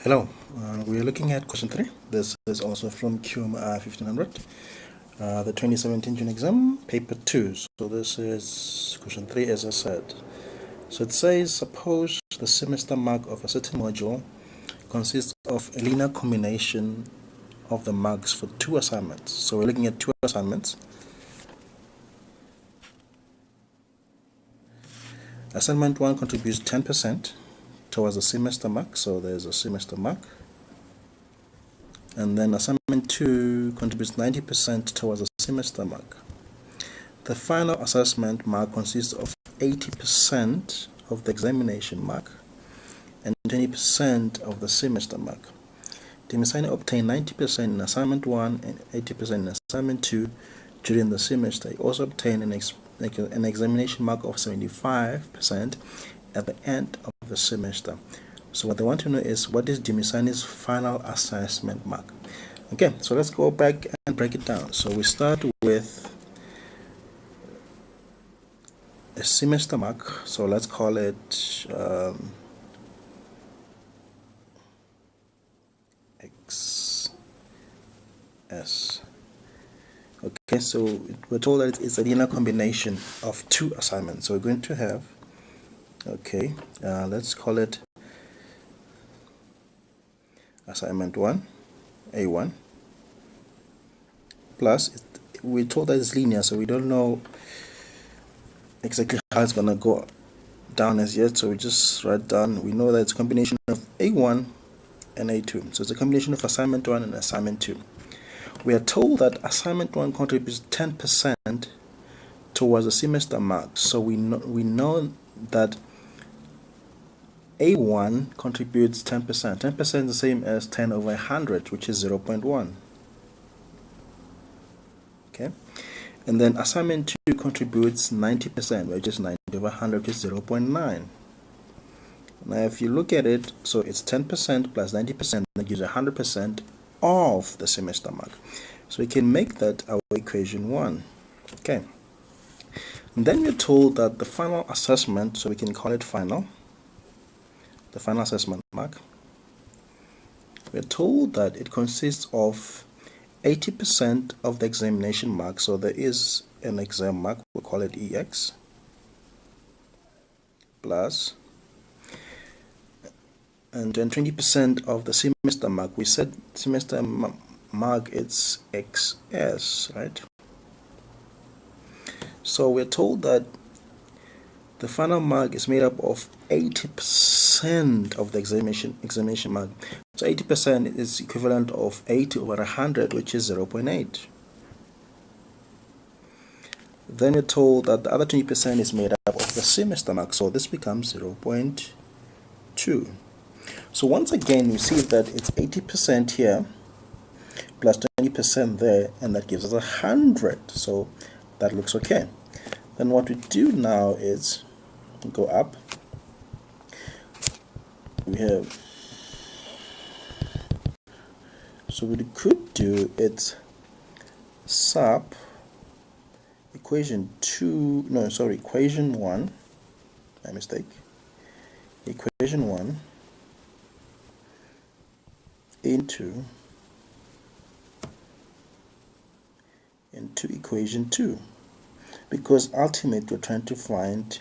Hello, we are looking at question 3. This is also from Qmi1500, the 2017 June exam, paper 2. So this is question 3 as I said. So it says, suppose the semester mark of a certain module consists of a linear combination of the marks for 2 assignments. So we're looking at 2 assignments. Assignment 1 contributes 10% towards the semester mark, so there's a semester mark. And then assignment 2 contributes 90% towards the semester mark. The final assessment mark consists of 80% of the examination mark and 20% of the semester mark. The Demisani obtained 90% in assignment 1 and 80% in assignment 2 during the semester. He also obtained an examination mark of 75% at the end of the semester. So what they want to know is, what is Demisani's final assessment mark? Okay, so let's go back and break it down. So we start with a semester mark. So let's call it XS. Okay, so we're told that it's a linear combination of 2 assignments. So we're going to have, okay, let's call it assignment 1, A1, plus, we're told that it's linear, so we don't know exactly how it's going to go down as yet. So we just write down, we know that it's a combination of A1 and A2. So it's a combination of assignment 1 and assignment 2. We are told that assignment 1 contributes 10% towards the semester mark. So we know that A1 contributes 10%. 10% is the same as 10 over 100, which is 0.1. Okay, and then assignment 2 contributes 90%, which is 90 over 100, which is 0.9. Now if you look at it, so it's 10% plus 90%, that gives 100% of the semester mark. So we can make that our equation 1. Okay, and then we're told that the final assessment, so we can call it final, the final assessment mark, we're told that it consists of 80% of the examination mark. So there is an exam mark, we'll call it EX, plus, and then 20% of the semester mark. We said semester mark, it's XS, right? So we're told that the final mark is made up of 80% of the examination mark. So 80% is equivalent of 80 over 100, which is 0.8. Then we're told that the other 20% is made up of the semester mark, so this becomes 0.2. So once again, we see that it's 80% here plus 20% there, and that gives us 100. So that looks okay. Then what we do now is go up. We have, so what we could do, it's sub equation 1, my mistake, equation 1 into equation 2, because ultimately we're trying to find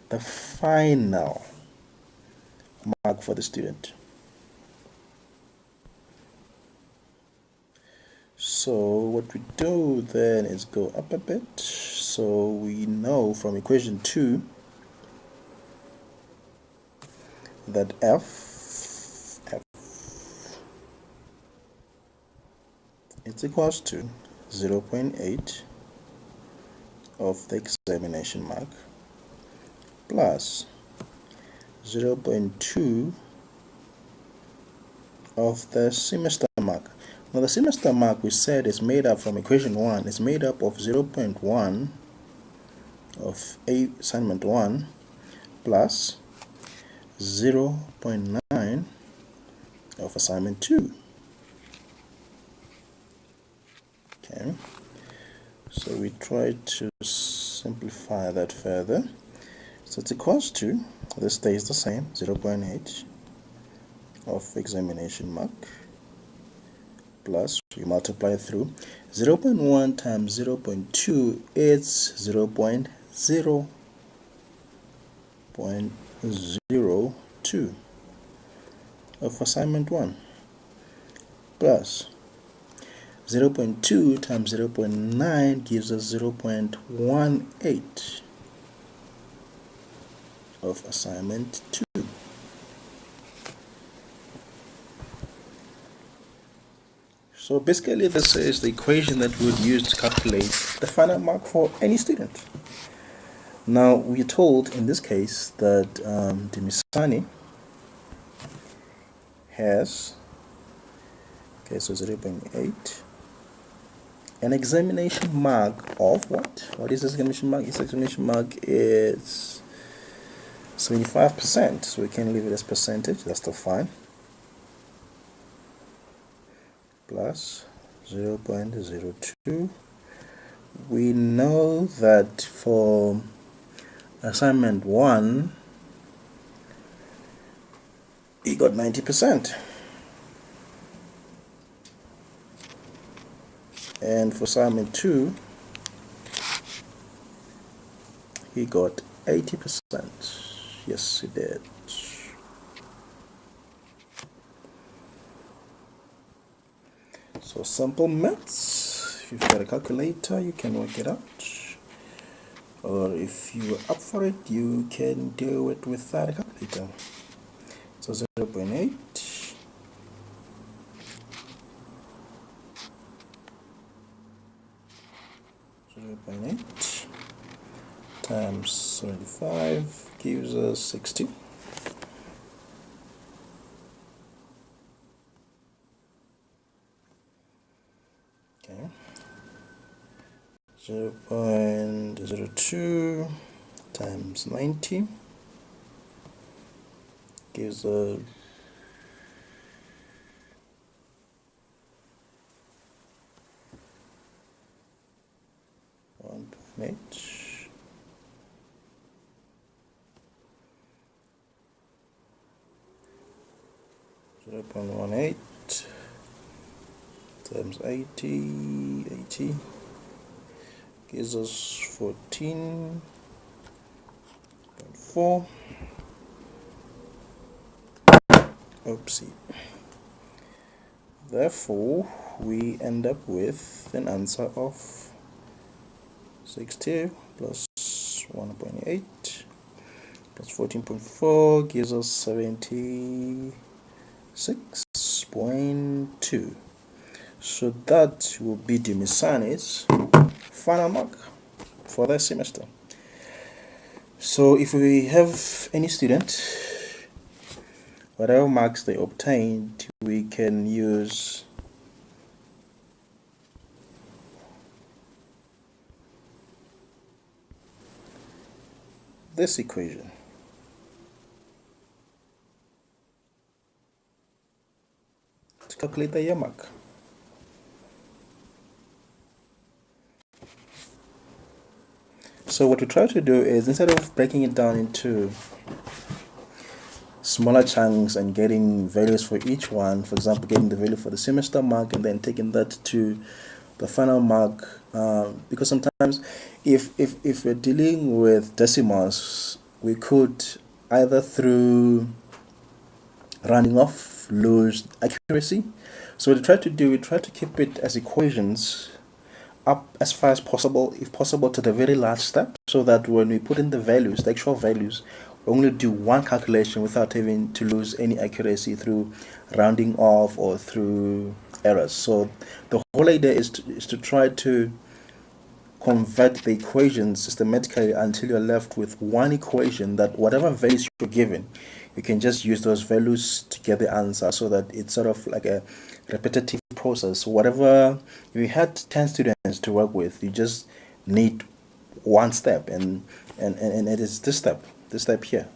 the final mark for the student. So what we do then is go up a bit. So we know from equation 2 that F is equals to 0.8 of the examination mark plus 0.2 of the semester mark. Now the semester mark, we said, is made up from equation 1, is made up of 0.1 of assignment 1 plus 0.9 of assignment 2. Okay, so we try to simplify that further. So it's equals to, this stays the same, 0.8 of examination mark plus, we multiply through 0.1 times 0.2, it's 0.02 of assignment 1 plus 0.2 times 0.9 gives us 0.18 of assignment 2. So basically this is the equation that we would use to calculate the final mark for any student. Now we're told in this case that Dumisani has, okay, so 0.8, an examination mark of what? What is this examination mark? This examination mark is 75%, so we can leave it as percentage, that's still fine, plus 0.02. We know that for assignment 1 he got 90%, and for assignment 2 he got 80%. Yes, he did. So simple maths. If you've got a calculator, you can work it out, or if you're up for it, you can do it without a calculator. So 0.8 times 75 gives us 60. Okay. 0.02 times 90 gives us 1.8. 0.18 times 80 gives us 14.4. Oopsie. Therefore, we end up with an answer of 60 plus 1.8 plus 14.4 gives us 76.2. So that will be Dumisani's final mark for that semester. So if we have any student, whatever marks they obtained, we can use this equation. To calculate the year mark. So what we try to do is, instead of breaking it down into smaller chunks and getting values for each one, for example getting the value for the semester mark and then taking that to the final mark, because sometimes if we're dealing with decimals, we could either through rounding off lose accuracy. So what we try to do, we try to keep it as equations up as far as possible, if possible to the very last step, so that when we put in the values, the actual values, we only do one calculation without having to lose any accuracy through rounding off or through errors. So the whole idea is to try to convert the equations systematically until you're left with one equation that whatever values you're given, you can just use those values to get the answer, so that it's sort of like a repetitive process. Whatever, if you had 10 students to work with, you just need one step, and it is this step here,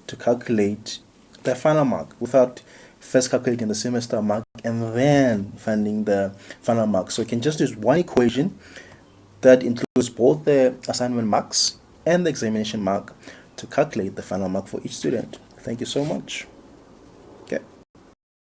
to calculate the final mark without first calculating the semester mark and then finding the final mark. So you can just use one equation that includes both the assignment marks and the examination mark to calculate the final mark for each student. Thank you so much. Okay.